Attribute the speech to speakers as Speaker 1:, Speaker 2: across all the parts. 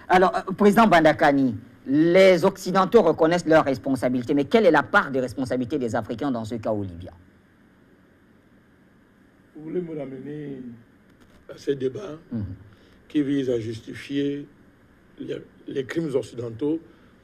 Speaker 1: Alors, Président Bandakani, les Occidentaux reconnaissent leurs responsabilités, mais quelle est la part des responsabilités des Africains dans ce cas au Libyen?
Speaker 2: Vous voulez me ramener à ces débats qui visent à justifier les crimes occidentaux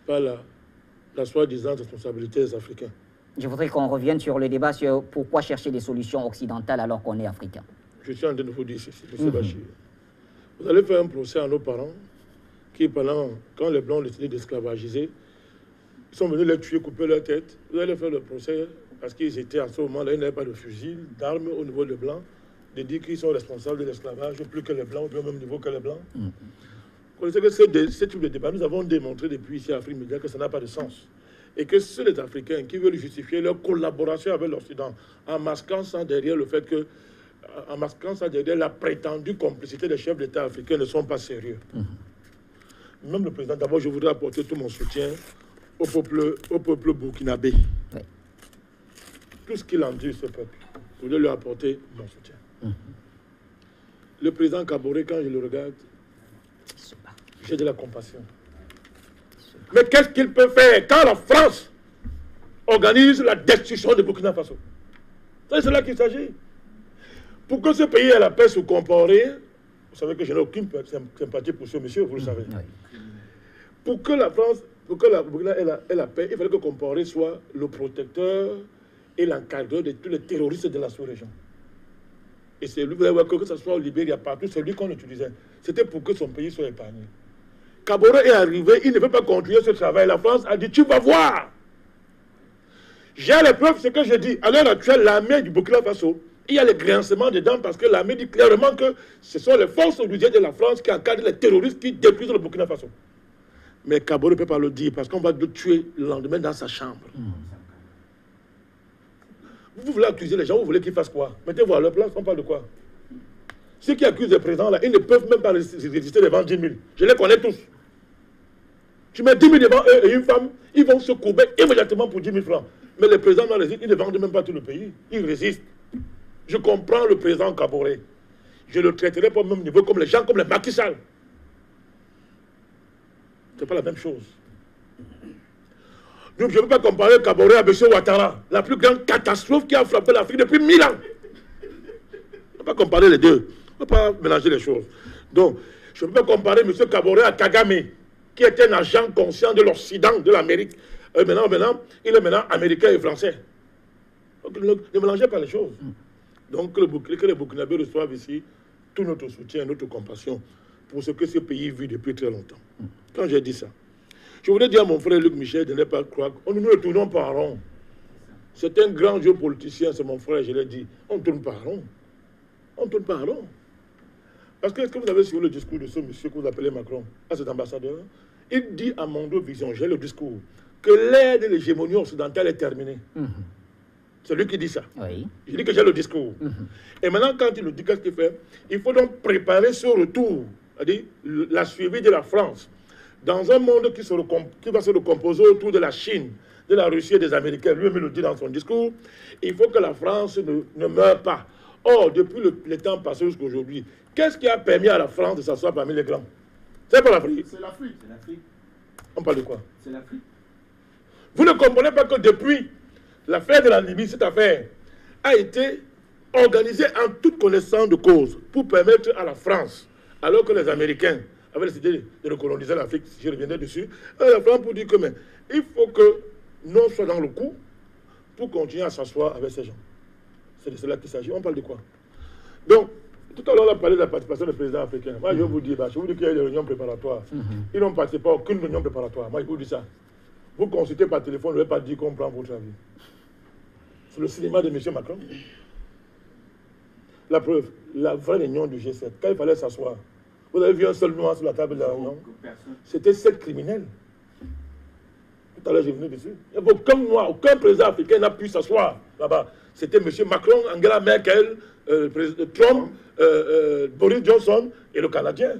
Speaker 2: par la soi-disant responsabilité des Africains?
Speaker 1: Je voudrais qu'on revienne sur le débat sur pourquoi chercher des solutions occidentales alors qu'on est africain.
Speaker 2: Je suis en train de vous dire ceci, M. Bachir. Vous allez faire un procès à nos parents qui, quand les Blancs ont décidé d'esclavagiser, ils sont venus les tuer, couper leur tête. Vous allez faire le procès parce qu'ils étaient à ce moment-là, ils n'avaient pas de fusil, d'armes au niveau des Blancs, de dire qu'ils sont responsables de l'esclavage, plus que les Blancs, au même niveau que les Blancs. Vous connaissez que ce type de débat, nous avons démontré depuis ici à Afrique Média que ça n'a pas de sens. Et que ceux les Africains qui veulent justifier leur collaboration avec l'Occident en masquant ça derrière le fait que, en masquant ça derrière la prétendue complicité des chefs d'État africains ne sont pas sérieux. Même le président, d'abord, je voudrais apporter tout mon soutien au peuple burkinabé. Oui. Tout ce qu'il endure, ce peuple, je voudrais lui apporter mon soutien. Le président Kaboré, quand je le regarde, j'ai de la compassion. Mais qu'est-ce qu'il peut faire quand la France organise la destruction de Burkina Faso? C'est là qu'il s'agit. Pour que ce pays ait la paix sous Compaoré, vous savez que je n'ai aucune sympathie pour ce monsieur, vous le savez. Pour que la France, pour que la Burkina ait la paix, il fallait que Compaoré soit le protecteur et l'encadreur de tous les terroristes de la sous-région. Et c'est lui, vous allez voir que ce soit au Libéria, partout, c'est lui qu'on utilisait. C'était pour que son pays soit épargné. Kaboré est arrivé, il ne veut pas continuer ce travail. La France a dit, tu vas voir. J'ai les preuves, c'est ce que je dis. À l'heure actuelle, l'armée du Burkina Faso, il y a les grincements dedans parce que l'armée dit clairement que ce sont les forces onusiennes de la France qui encadrent les terroristes qui détruisent le Burkina Faso. Mais Kaboré ne peut pas le dire parce qu'on va le tuer le lendemain dans sa chambre. Vous voulez accuser les gens, vous voulez qu'ils fassent quoi? Mettez-vous à leur place, on parle de quoi? Ceux qui accusent les présidents là, ils ne peuvent même pas résister devant 10 000. Je les connais tous. Tu mets 10 000 devant eux et une femme, ils vont se courber immédiatement pour 10 000 francs. Mais les présidents dans les îles, ils ne vendent même pas tout le pays. Ils résistent. Je comprends le président Kaboré. Je le traiterai pas au même niveau comme les gens, comme les Macky Sall. Ce n'est pas la même chose. Donc je ne peux pas comparer Kaboré à M. Ouattara, la plus grande catastrophe qui a frappé l'Afrique depuis 1000 ans. On ne peut pas comparer les deux. On ne peut pas mélanger les choses. Donc, je ne peux pas comparer M. Kaboré à Kagame, qui est un agent conscient de l'Occident, de l'Amérique. Maintenant, il est maintenant américain et français. Donc, ne mélangez pas les choses. Donc, que les Burkinabés reçoivent ici tout notre soutien, notre compassion pour ce que ce pays vit depuis très longtemps. Quand j'ai dit ça, je voudrais dire à mon frère Luc Michel de ne pas croire qu'on ne tournons pas en rond. C'est un grand géopoliticien, c'est mon frère, je l'ai dit. On ne tourne pas en rond. On ne tourne pas en rond. Parce que, est-ce que vous avez suivi le discours de ce monsieur que vous appelez Macron, à cet ambassadeur? Il dit à Mondo Vision, j'ai le discours, que l'ère de l'hégémonie occidentale est terminée. C'est lui qui dit ça. Oui. Je dis que j'ai le discours. Et maintenant, quand il le dit, qu'est-ce qu'il fait? Il faut donc préparer ce retour, c'est-à-dire la suivi de la France, dans un monde qui va se recomposer autour de la Chine, de la Russie et des Américains. Lui-même le dit dans son discours. Il faut que la France ne meure pas. Or, depuis le temps passé jusqu'à aujourd'hui, qu'est-ce qui a permis à la France de s'asseoir parmi les grands? C'est pas l'Afrique.
Speaker 3: C'est l'Afrique.
Speaker 2: On parle de quoi?
Speaker 3: C'est l'Afrique.
Speaker 2: Vous ne comprenez pas que depuis l'affaire de la Libye, cette affaire a été organisée en toute connaissance de cause pour permettre à la France, alors que les Américains avaient décidé de recoloniser l'Afrique, je reviendrai dessus, la France pour dire que mais, il faut que nous soyons dans le coup pour continuer à s'asseoir avec ces gens. C'est de cela qu'il s'agit. On parle de quoi? Donc, tout à l'heure, on a parlé de la participation des présidents africains. Moi, je vais vous dire, qu'il y a des réunions préparatoires. Ils n'ont participé à aucune réunion préparatoire. Moi, je vous dis ça. Vous consultez par téléphone, ne vais pas dire qu'on prend votre avis. C'est le cinéma de M. Macron. La preuve, la vraie réunion du G7, quand il fallait s'asseoir, vous avez vu un seul noir sur la table de la réunion? C'était 7 criminels. Tout à l'heure, j'ai venu dessus. Il n'y a aucun noir, aucun président africain n'a pu s'asseoir là-bas. C'était M. Macron, Angela Merkel, Trump, Boris Johnson et le Canadien.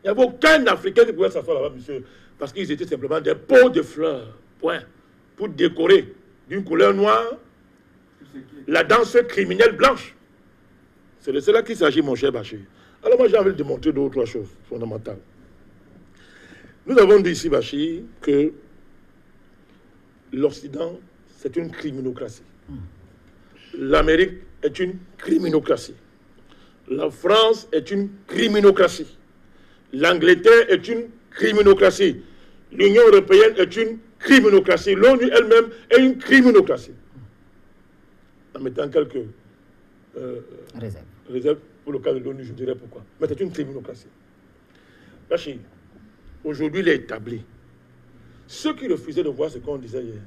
Speaker 2: Il n'y avait aucun Africain qui pouvait s'asseoir là-bas, monsieur, parce qu'ils étaient simplement des pots de fleurs, point, pour décorer d'une couleur noire la danse criminelle blanche. C'est de cela qu'il s'agit, mon cher Bachir. Alors moi, j'ai envie de démontrer d'autres choses fondamentales. Nous avons dit ici, Bachir, que l'Occident, c'est une criminocratie. L'Amérique est une criminocratie. La France est une criminocratie. L'Angleterre est une criminocratie. L'Union européenne est une criminocratie. L'ONU elle-même est une criminocratie. En mettant quelques réserves pour le cas de l'ONU, je dirais pourquoi. Mais c'est une criminocratie. Bachir, aujourd'hui, il est établi. Ceux qui refusaient de voir ce qu'on disait hier,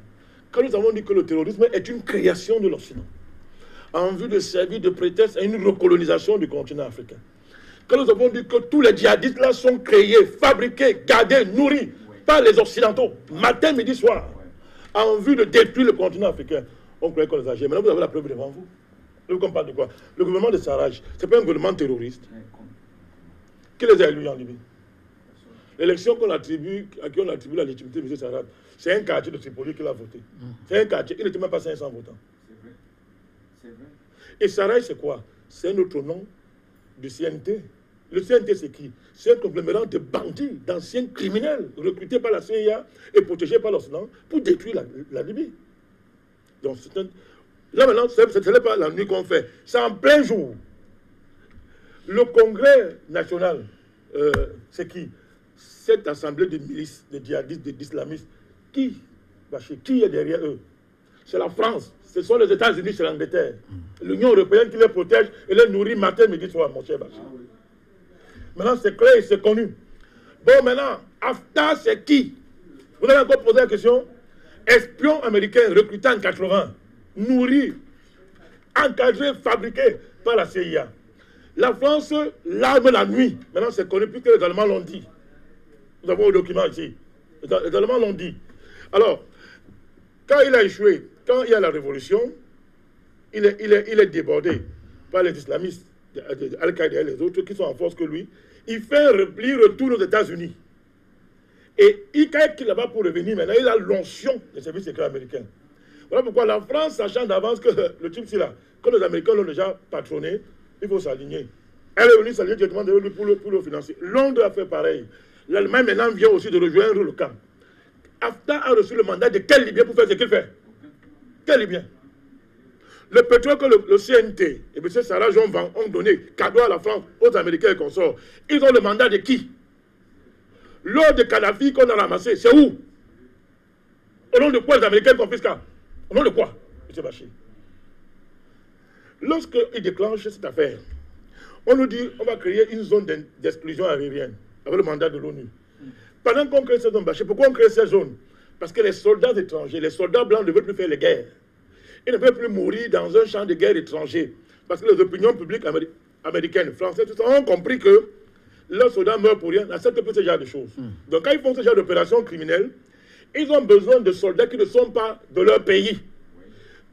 Speaker 2: quand nous avons dit que le terrorisme est une création de l'Occident, en vue de servir de prétexte à une recolonisation du continent africain. Quand nous avons dit que tous les djihadistes là sont créés, fabriqués, gardés, nourris par les Occidentaux, matin, midi, soir, en vue de détruire le continent africain, on croyait qu'on les agitait. Maintenant, vous avez la preuve devant vous. On parle de quoi? Le gouvernement de Sarraj, ce n'est pas un gouvernement terroriste. Qui les a élus en Libye? L'élection à qui on attribue la légitimité de M. Sarraj, c'est un quartier de Tripoli qui l'a voté. C'est un quartier, il n'était même pas 500 votants. C'est vrai. Et Sarraj, c'est quoi? C'est un autre nom du CNT. Le CNT, c'est qui? C'est un conglomérat de bandits, d'anciens criminels, recrutés par la CIA et protégés par l'Occident pour détruire la Libye. Donc, là maintenant, ce n'est pas la nuit qu'on fait, c'est en plein jour. Le Congrès national, c'est qui? Cette assemblée de milices, de djihadistes, d'islamistes, qui est derrière eux? C'est la France, ce sont les États-Unis, c'est l'Angleterre. L'Union européenne qui les protège et les nourrit matin, midi, soir, mon cher Bachir. Maintenant, c'est clair et c'est connu. Bon, maintenant, Haftar, c'est qui? Vous avez encore posé la question? Espion américain recruté en 80, nourri, encadré, fabriqué par la CIA. La France l'arme la nuit. Maintenant, c'est connu puisque les Allemands l'ont dit. Nous avons le document ici. Les Allemands l'ont dit. Alors, quand il a échoué, quand il y a la révolution, il est débordé par les islamistes, Al-Qaïda et les autres qui sont en force que lui. Il fait un repli, retour aux États-Unis. Et quand il est là-bas pour revenir, maintenant, il a l'onction des services secrets américains. Voilà pourquoi la France, sachant d'avance que le type, c'est là, quand les Américains l'ont déjà patronné, il faut s'aligner. Elle est venue s'aligner directement de lui pour le financer. Londres a fait pareil. L'Allemagne maintenant vient aussi de rejoindre le camp. Haftar a reçu le mandat de quel Libyen pour faire ce qu'il fait? Quel Libyen? Le pétrole que le CNT et M. Sarraj ont donné cadeau à la France, aux Américains et consorts, ils ont le mandat de qui? L'eau de Kadhafi qu'on a ramassé, c'est où? Au nom de quoi les Américains confisquent? Au nom de quoi, M. Bachir? Lorsqu'ils déclenchent cette affaire, on nous dit on va créer une zone d'exclusion aérienne avec le mandat de l'ONU. Pendant qu'on crée cette zone, Bachir, pourquoi on crée cette zone? Parce que les soldats étrangers, les soldats blancs ne veulent plus faire les guerres. Ils ne veulent plus mourir dans un champ de guerre étranger. Parce que les opinions publiques américaines, françaises, tout ça, ont compris que leurs soldats meurent pour rien, n'acceptent plus ce genre de choses. Donc quand ils font ce genre d'opérations criminelles, ils ont besoin de soldats qui ne sont pas de leur pays.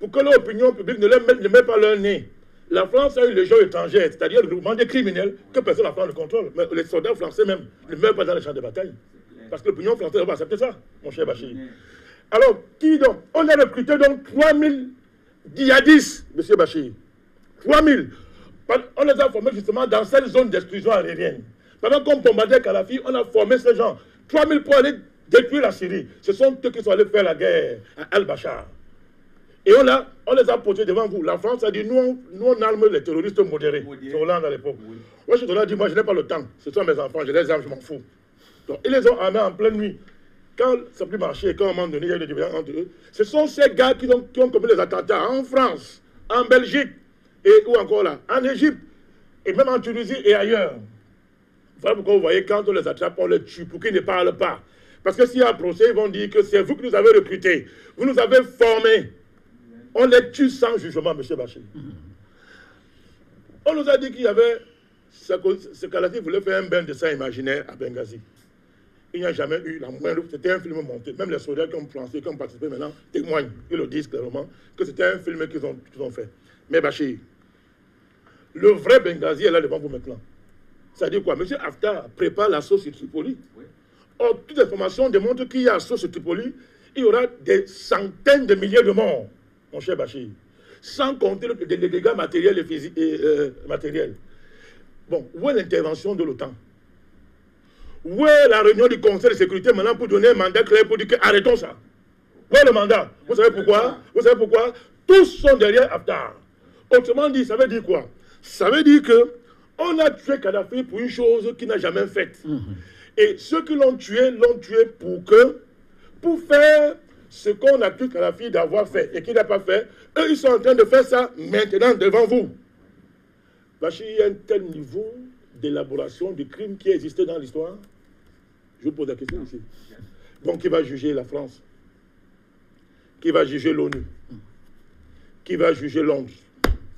Speaker 2: Pour que l'opinion publique ne mette pas leur nez. La France a une légion étrangère, c'est-à-dire le groupement des criminels que personne n'a pas le contrôle. Mais les soldats français même ne meurent pas dans les champs de bataille. Parce que l'opinion française va accepter ça, mon cher Bachir. Alors, qui donc? On a recruté donc 3000 djihadistes, M. Bachir. 3000. On les a formés justement dans cette zone d'exclusion aérienne. Pendant qu'on bombardait Kadhafi, on a formé ces gens. 3000 pour aller détruire la Syrie. Ce sont eux qui sont allés faire la guerre à Al-Bachar. Et on les a posés devant vous. La France a dit, nous on arme les terroristes modérés. C'est Hollande à l'époque. Oui. Moi, je te l'ai dit, moi, je n'ai pas le temps. Ce sont mes enfants, je les aime, je m'en fous. Donc, ils les ont armés en pleine nuit. Quand ça n'a plus marché, quand à un moment donné, il y a eu des différends entre eux, ce sont ces gars qui ont commis les attentats en France, en Belgique, ou encore là, en Égypte, et même en Tunisie et ailleurs. Voilà pourquoi vous voyez, quand on les attrape, on les tue pour qu'ils ne parlent pas. Parce que s'il y a un procès, ils vont dire que c'est vous qui nous avez recrutés, vous nous avez formés. On les tue sans jugement, M. Bachir. On nous a dit qu'il y avait, ce Kadhafi voulait faire un bain de sang imaginaire à Benghazi. Il n'y a jamais eu la moindre. C'était un film monté. Même les soldats qui ont flancé, qui ont participé maintenant, témoignent, ils le disent clairement, que c'était un film qu'ils ont fait. Mais Bachir, le vrai Benghazi est là devant vous maintenant. Ça dit quoi? M. Haftar prépare l'assaut sur Tripoli. Oui. Or, toute information démontre qu'il y a assaut sur Tripoli, il y aura des centaines de milliers de morts, mon cher Bachir. Sans compter les dégâts matériels et physiques. Matériels. Bon, où est l'intervention de l'OTAN? Où est la réunion du Conseil de sécurité maintenant pour donner un mandat clair pour dire que arrêtons ça? Où est le mandat? Vous savez pourquoi? Vous savez pourquoi? Tous sont derrière Haftar. Autrement dit, ça veut dire quoi? Ça veut dire que on a tué Kadhafi pour une chose qu'il n'a jamais faite. Et ceux qui l'ont tué pour faire ce qu'on accuse Kadhafi d'avoir fait et qu'il n'a pas fait. Eux, ils sont en train de faire ça maintenant devant vous. Bachir, il y a un tel niveau d'élaboration du crime qui existait dans l'histoire. Je vous pose la question ici. Donc, qui va juger la France? Qui va juger l'ONU? Qui va juger Londres?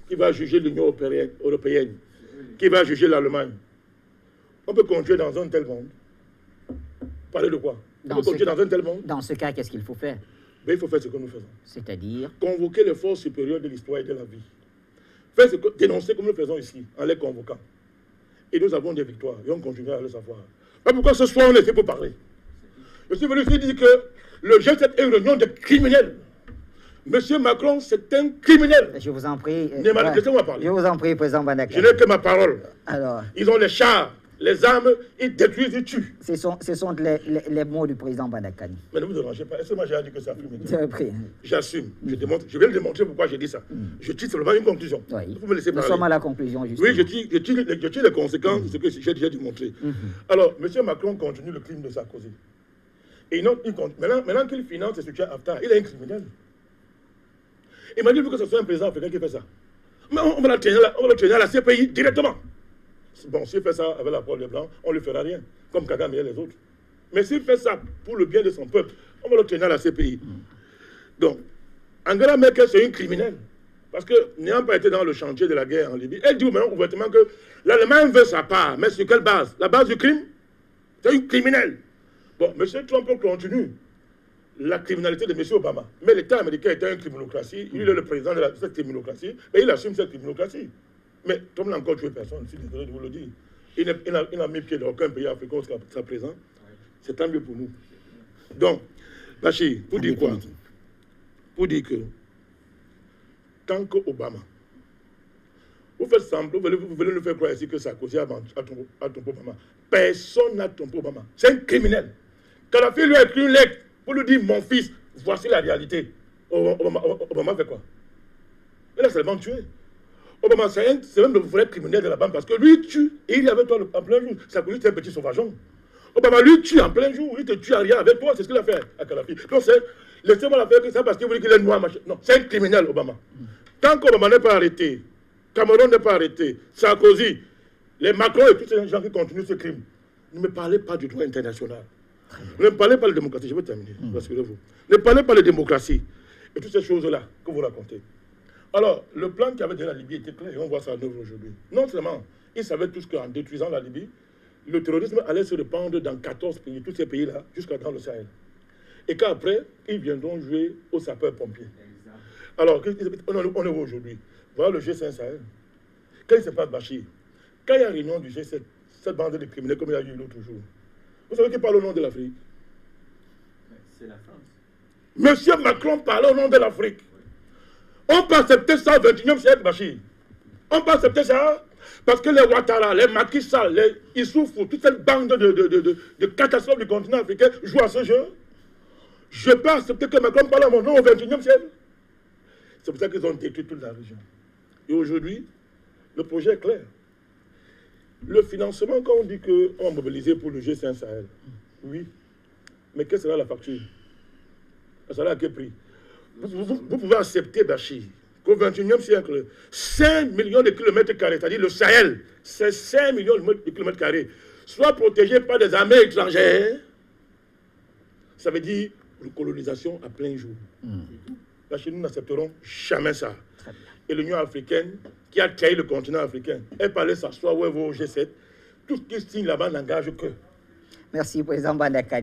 Speaker 2: Qui va juger l'Union européenne? Qui va juger l'Allemagne? On peut continuer dans un tel monde. Parler de quoi? On peut continuer dans un tel monde.
Speaker 1: Dans ce cas, qu'est-ce qu'il faut faire?
Speaker 2: Mais il faut faire ce que nous faisons.
Speaker 1: C'est-à-dire?
Speaker 2: Convoquer les forces supérieures de l'histoire et de la vie. Dénoncer comme nous faisons ici, en les convoquant. Et nous avons des victoires, et on continuera à le savoir. Mais pourquoi ce soir on est fait pour parler? Je suis venu ici dire que le G7 est une réunion de criminels. Monsieur Macron, c'est un criminel.
Speaker 1: Je vous en prie.
Speaker 2: Laissez-moi parler.
Speaker 1: Je vous en prie, président Bandaka.
Speaker 2: Je n'ai que ma parole.
Speaker 1: Alors,
Speaker 2: ils ont les chars, les armes, ils détruisent, ils tuent.
Speaker 1: Ce sont les mots du président Bandakani.
Speaker 2: Mais ne vous dérangez pas. Est-ce que moi j'ai dit que ça a fumé? J'assume. Je vais le démontrer pourquoi j'ai dit ça. Je tire simplement une conclusion.
Speaker 1: Oui.
Speaker 2: Vous me laissez parler.
Speaker 1: Nous sommes à la conclusion, justement.
Speaker 2: Oui, je tire les conséquences de ce que j'ai déjà démontré. Alors, M. Macron continue le crime de Sarkozy. Et maintenant qu'il finance ce soutien Haftar, il est un criminel. Imaginez-vous que ce soit un président africain qui fait ça. Mais on va le traîner à la CPI directement. Bon, s'il fait ça avec la parole des Blancs, on ne lui fera rien, comme Kagame et les autres. Mais s'il fait ça pour le bien de son peuple, on va le traîner à la CPI. Donc, Angela Merkel, c'est une criminelle. Parce que, n'ayant pas été dans le chantier de la guerre en Libye, elle dit maintenant ouvertement que l'Allemagne veut sa part. Mais sur quelle base? La base du crime? C'est une criminelle. Bon, M. Trump continue la criminalité de M. Obama. Mais l'État américain était une criminocratie. Il est le président de cette criminocratie. Mais il assume cette criminocratie. Mais Trump n'a encore tué personne. Je suis désolé de vous le dire. Il n'a mis pied dans aucun pays africain jusqu'à présent. C'est tant mieux pour nous. Donc, Bachir, pour dire quoi? Pour dire que tant que Obama, vous faites semblant, vous voulez nous faire croire ici que Sarkozy a trompé Obama. Personne n'a trompé Obama. C'est un criminel. Kadhafi lui a écrit une lettre pour lui dire, mon fils, voici la réalité. Obama fait quoi? Il a seulement tué. Obama, c'est même le vrai criminel de la bande parce que lui tue et il est avec toi en plein jour. Sarkozy, c'est un petit sauvageon. Obama, lui tue en plein jour, il te tue à rien avec toi, c'est ce qu'il a fait à Kadhafi. Donc, laissez-moi la faire que ça parce qu'il voulait qu'il est noir, machin. Non, c'est un criminel, Obama. Tant qu'Obama n'est pas arrêté, Cameroun n'est pas arrêté, Sarkozy, les Macron et tous ces gens qui continuent ce crime, ne me parlez pas du droit international. Ne me parlez pas de démocratie, je vais terminer, rassurez-vous. Ne parlez pas de démocratie et toutes ces choses-là que vous racontez. Alors, le plan qui avait de la Libye était clair et on voit ça en œuvre aujourd'hui. Non seulement, ils savaient tous qu'en détruisant la Libye, le terrorisme allait se répandre dans 14 pays, tous ces pays-là, jusqu'à dans le Sahel. Et qu'après, ils viendront jouer aux sapeurs-pompiers. Alors, on est où aujourd'hui? Voilà le G5 Sahel. Quand il se passe Bachir, quand il y a réunion du G7, cette bande de criminels comme il y a eu l'autre jour, vous savez qui parle au nom de l'Afrique?
Speaker 3: C'est la France.
Speaker 2: Monsieur Macron parle au nom de l'Afrique. On peut accepter ça au 21e siècle, Bachir. On peut accepter ça parce que les Ouattara, les Macky Sall, ils souffrent, toute cette bande de catastrophes du continent africain jouent à ce jeu. Je peux accepter que Macron parle à mon nom au 21e siècle. C'est pour ça qu'ils ont détruit toute la région. Et aujourd'hui, le projet est clair. Le financement, quand on dit qu'on va mobiliser pour le G5 Sahel, oui. Mais quelle sera la facture? Ça sera à quel prix? Vous pouvez accepter, Bachir, qu'au 21e siècle, 5 millions de kilomètres carrés, c'est-à-dire le Sahel, c'est 5 millions de kilomètres carrés, soit protégés par des armées étrangères, ça veut dire une colonisation à plein jour. Bachir, nous n'accepterons jamais ça. Et l'Union africaine, qui a trahi le continent africain, elle parlait s'asseoir où elle va au G7, tout ce qui signe là-bas n'engage que.
Speaker 1: Merci, président Bandaka.